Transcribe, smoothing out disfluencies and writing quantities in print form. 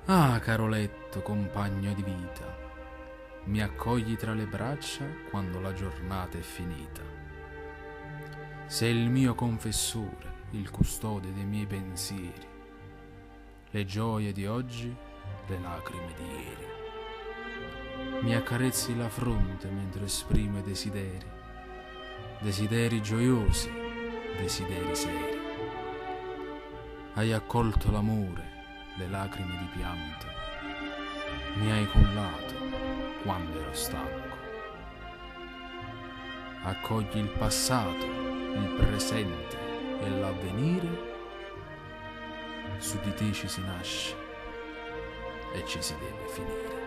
Ah, caro letto, compagno di vita, mi accogli tra le braccia quando la giornata è finita. Sei il mio confessore, il custode dei miei pensieri, le gioie di oggi, le lacrime di ieri. Mi accarezzi la fronte mentre esprime desideri, desideri gioiosi, desideri seri. Hai accolto l'amore, le lacrime di pianto, mi hai cullato quando ero stanco. Accogli il passato, il presente e l'avvenire, su di te ci si nasce e ci si deve finire.